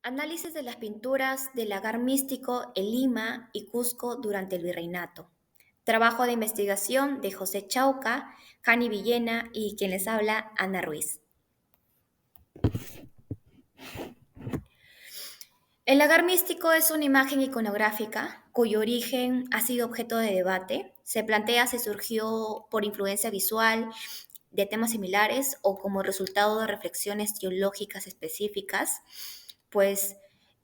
Análisis de las pinturas del lagar místico en Lima y Cusco durante el virreinato. Trabajo de investigación de José Chauca, Jani Villena y quien les habla, Ana Ruiz. El lagar místico es una imagen iconográfica cuyo origen ha sido objeto de debate. Se plantea si surgió por influencia visual de temas similares o como resultado de reflexiones teológicas específicas, pues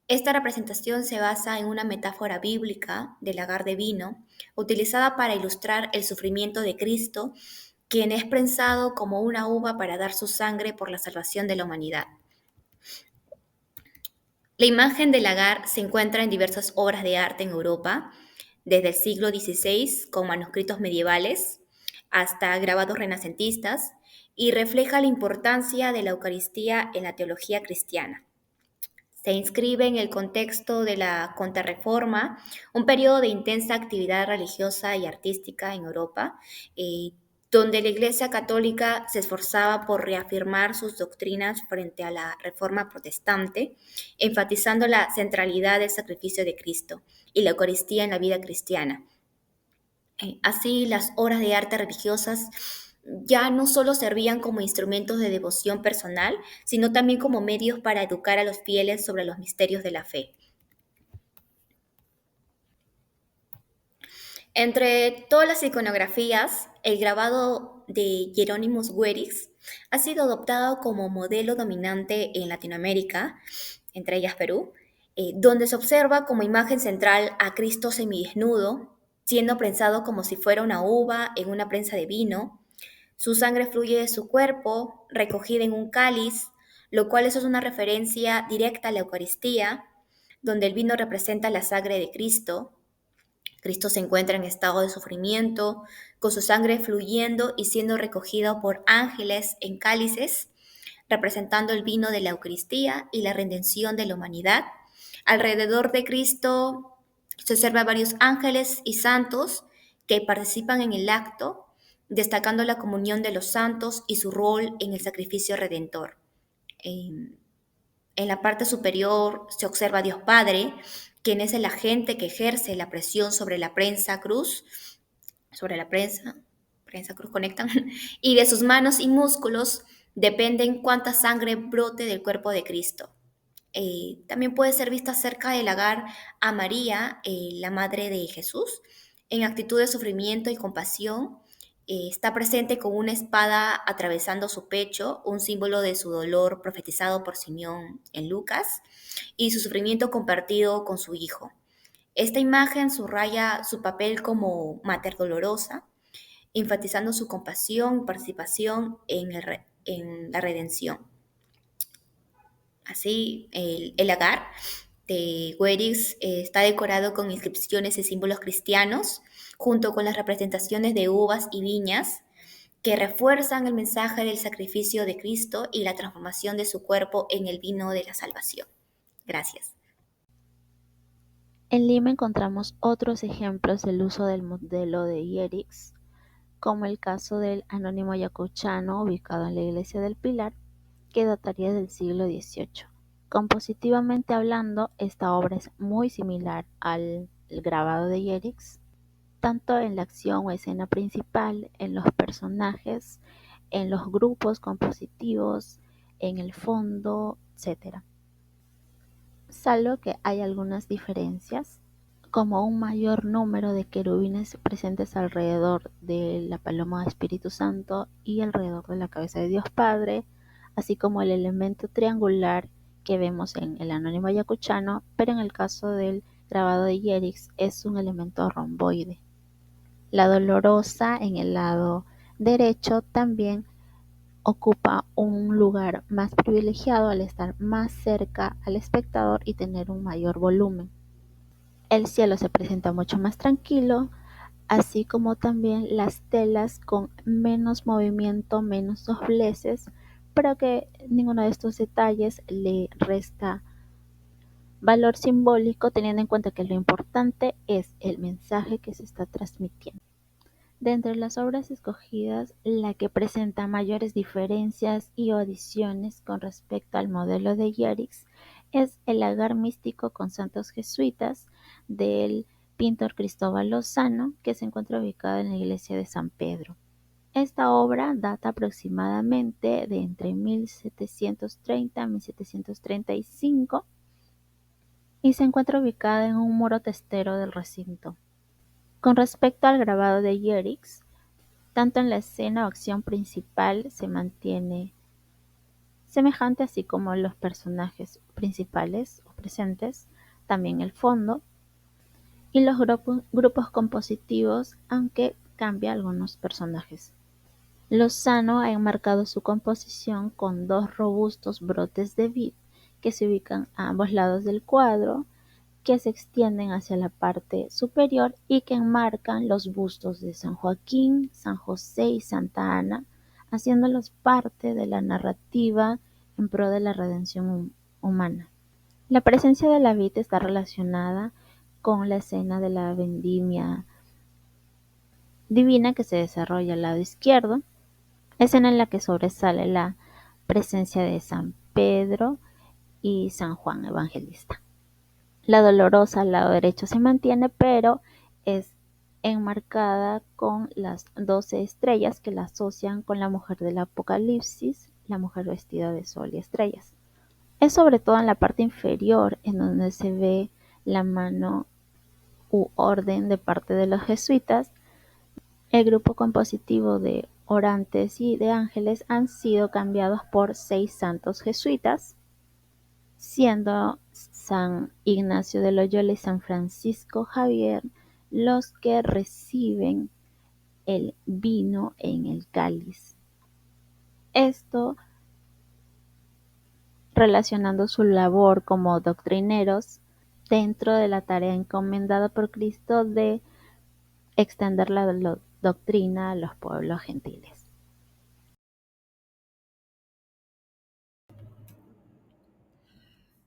esta representación se basa en una metáfora bíblica del lagar de vino, utilizada para ilustrar el sufrimiento de Cristo, quien es prensado como una uva para dar su sangre por la salvación de la humanidad. La imagen del lagar se encuentra en diversas obras de arte en Europa, desde el siglo XVI con manuscritos medievales hasta grabados renacentistas, y refleja la importancia de la Eucaristía en la teología cristiana. Se inscribe en el contexto de la Contrarreforma, un periodo de intensa actividad religiosa y artística en Europa, eh, donde la Iglesia Católica se esforzaba por reafirmar sus doctrinas frente a la Reforma protestante, enfatizando la centralidad del sacrificio de Cristo y la Eucaristía en la vida cristiana. Así, las obras de arte religiosas ya no solo servían como instrumentos de devoción personal, sino también como medios para educar a los fieles sobre los misterios de la fe. Entre todas las iconografías, el grabado de Hieronymus Guerix ha sido adoptado como modelo dominante en Latinoamérica, entre ellas Perú, donde se observa como imagen central a Cristo semidesnudo, siendo prensado como si fuera una uva en una prensa de vino. Su sangre fluye de su cuerpo, recogida en un cáliz, lo cual eso es una referencia directa a la Eucaristía, donde el vino representa la sangre de Cristo. Cristo se encuentra en estado de sufrimiento, con su sangre fluyendo y siendo recogido por ángeles en cálices, representando el vino de la Eucaristía y la redención de la humanidad. Alrededor de Cristo se observa varios ángeles y santos que participan en el acto, destacando la comunión de los santos y su rol en el sacrificio redentor. En, en la parte superior se observa a Dios Padre, quien es el agente que ejerce la presión sobre la prensa cruz, sobre la prensa cruz conectan, y de sus manos y músculos dependen cuánta sangre brote del cuerpo de Cristo. También puede ser vista cerca del lagar a María, la madre de Jesús, en actitud de sufrimiento y compasión. Está presente con una espada atravesando su pecho, un símbolo de su dolor profetizado por Simeón en Lucas, y su sufrimiento compartido con su hijo. Esta imagen subraya su papel como mater dolorosa, enfatizando su compasión y participación en la redención. Así, el lagar de Guerix está decorado con inscripciones y símbolos cristianos, junto con las representaciones de uvas y viñas, que refuerzan el mensaje del sacrificio de Cristo y la transformación de su cuerpo en el vino de la salvación. Gracias. En Lima encontramos otros ejemplos del uso del modelo de Guerix, como el caso del Anónimo Ayacuchano ubicado en la iglesia del Pilar, que dataría del siglo XVIII. Compositivamente hablando, esta obra es muy similar al grabado de Guerix, tanto en la acción o escena principal, en los personajes, en los grupos compositivos, en el fondo, etc. Salvo que hay algunas diferencias, como un mayor número de querubines presentes alrededor de la paloma Espíritu Santo y alrededor de la cabeza de Dios Padre, así como el elemento triangular que vemos en el Anónimo Ayacuchano, pero en el caso del grabado de Guerix es un elemento romboide. La Dolorosa en el lado derecho también ocupa un lugar más privilegiado al estar más cerca al espectador y tener un mayor volumen. El cielo se presenta mucho más tranquilo, así como también las telas con menos movimiento, menos dobleces, pero que ninguno de estos detalles le resta valor simbólico, teniendo en cuenta que lo importante es el mensaje que se está transmitiendo. De entre las obras escogidas, la que presenta mayores diferencias y adiciones con respecto al modelo de Guerix es el lagar místico con santos jesuitas del pintor Cristóbal Lozano, que se encuentra ubicado en la iglesia de San Pedro. Esta obra data aproximadamente de entre 1730 a 1735 y se encuentra ubicada en un muro testero del recinto. Con respecto al grabado de Yerix, tanto en la escena o acción principal se mantiene semejante, así como los personajes principales o presentes, también el fondo y los grupos compositivos, aunque cambia algunos personajes. Lozano ha enmarcado su composición con dos robustos brotes de vid que se ubican a ambos lados del cuadro, que se extienden hacia la parte superior y que enmarcan los bustos de San Joaquín, San José y Santa Ana, haciéndolos parte de la narrativa en pro de la redención humana. La presencia de la vid está relacionada con la escena de la vendimia divina que se desarrolla al lado izquierdo, escena en la que sobresale la presencia de San Pedro y San Juan Evangelista. La dolorosa al lado derecho se mantiene, pero es enmarcada con las 12 estrellas que la asocian con la mujer del Apocalipsis, la mujer vestida de sol y estrellas. Es sobre todo en la parte inferior en donde se ve la mano u orden de parte de los jesuitas. El grupo compositivo de orantes y de ángeles han sido cambiados por 6 santos jesuitas, siendo San Ignacio de Loyola y San Francisco Javier los que reciben el vino en el cáliz. Esto relacionando su labor como doctrineros dentro de la tarea encomendada por Cristo de extender la doctrina a los pueblos gentiles.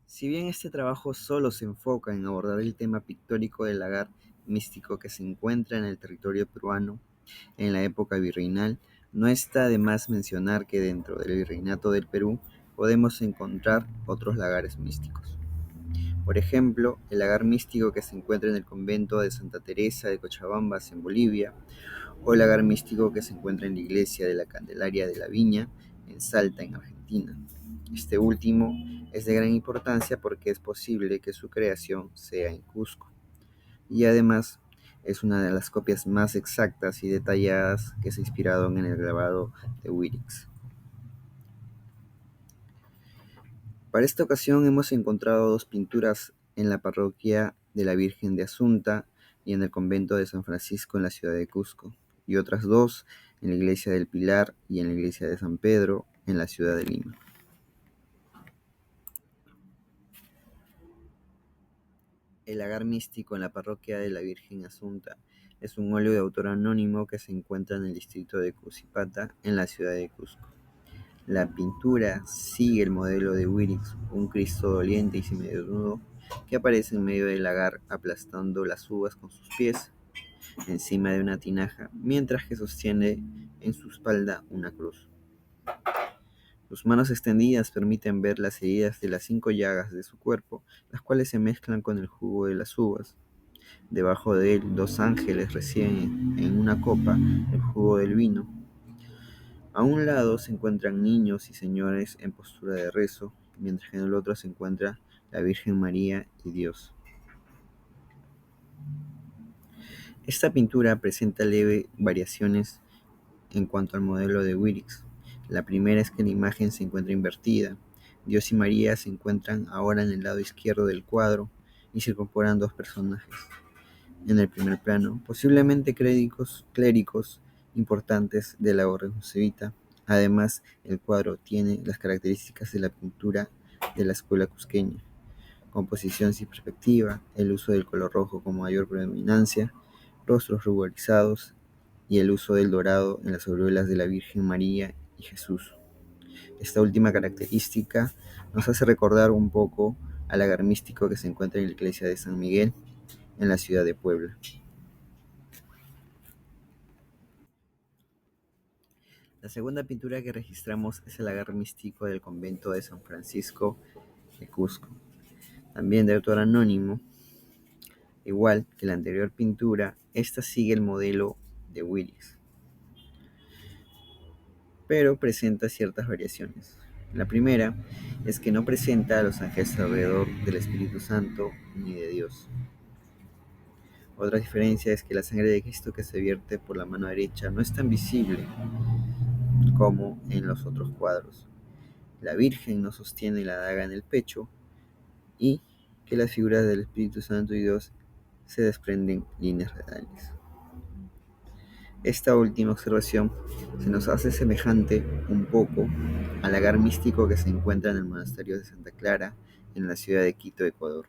Si bien este trabajo solo se enfoca en abordar el tema pictórico del lagar místico que se encuentra en el territorio peruano en la época virreinal, no está de más mencionar que dentro del Virreinato del Perú podemos encontrar otros lagares místicos. Por ejemplo, el lagar místico que se encuentra en el convento de Santa Teresa de Cochabambas en Bolivia, o el lagar místico que se encuentra en la iglesia de la Candelaria de la Viña en Salta, en Argentina. Este último es de gran importancia porque es posible que su creación sea en Cusco, y además es una de las copias más exactas y detalladas que se inspiraron en el grabado de Wierix. Para esta ocasión hemos encontrado dos pinturas en la parroquia de la Virgen de Asunta y en el convento de San Francisco en la ciudad de Cusco, y otras dos en la iglesia del Pilar y en la iglesia de San Pedro en la ciudad de Lima. El lagar místico en la parroquia de la Virgen Asunta es un óleo de autor anónimo que se encuentra en el distrito de Cusipata, en la ciudad de Cusco. La pintura sigue el modelo de Wierix, un Cristo doliente y semidesnudo que aparece en medio del lagar aplastando las uvas con sus pies encima de una tinaja, mientras que sostiene en su espalda una cruz. Sus manos extendidas permiten ver las heridas de las 5 llagas de su cuerpo, las cuales se mezclan con el jugo de las uvas. Debajo de él, 2 ángeles reciben en una copa el jugo del vino. A un lado se encuentran niños y señores en postura de rezo, mientras que en el otro se encuentra la Virgen María y Dios. Esta pintura presenta leves variaciones en cuanto al modelo de Wierix. La primera es que la imagen se encuentra invertida. Dios y María se encuentran ahora en el lado izquierdo del cuadro y se incorporan 2 personajes en el primer plano, posiblemente clérigos importantes de la orden josefita. Además, el cuadro tiene las características de la pintura de la escuela cusqueña: composición sin perspectiva, el uso del color rojo con mayor predominancia, rostros ruborizados y el uso del dorado en las aureolas de la Virgen María y Jesús. Esta última característica nos hace recordar un poco al lagar místico que se encuentra en la iglesia de San Miguel en la ciudad de Puebla. La segunda pintura que registramos es el lagar místico del convento de San Francisco de Cusco. también de autor anónimo. Igual que la anterior pintura, esta sigue el modelo de Willis, pero presenta ciertas variaciones. La primera es que no presenta a los ángeles alrededor del Espíritu Santo ni de Dios. Otra diferencia es que la sangre de Cristo que se vierte por la mano derecha no es tan visible como en los otros cuadros. La Virgen no sostiene la daga en el pecho y que las figuras del Espíritu Santo y Dios se desprenden líneas renales. Esta última observación se nos hace semejante un poco al lagar místico que se encuentra en el monasterio de Santa Clara en la ciudad de Quito, Ecuador.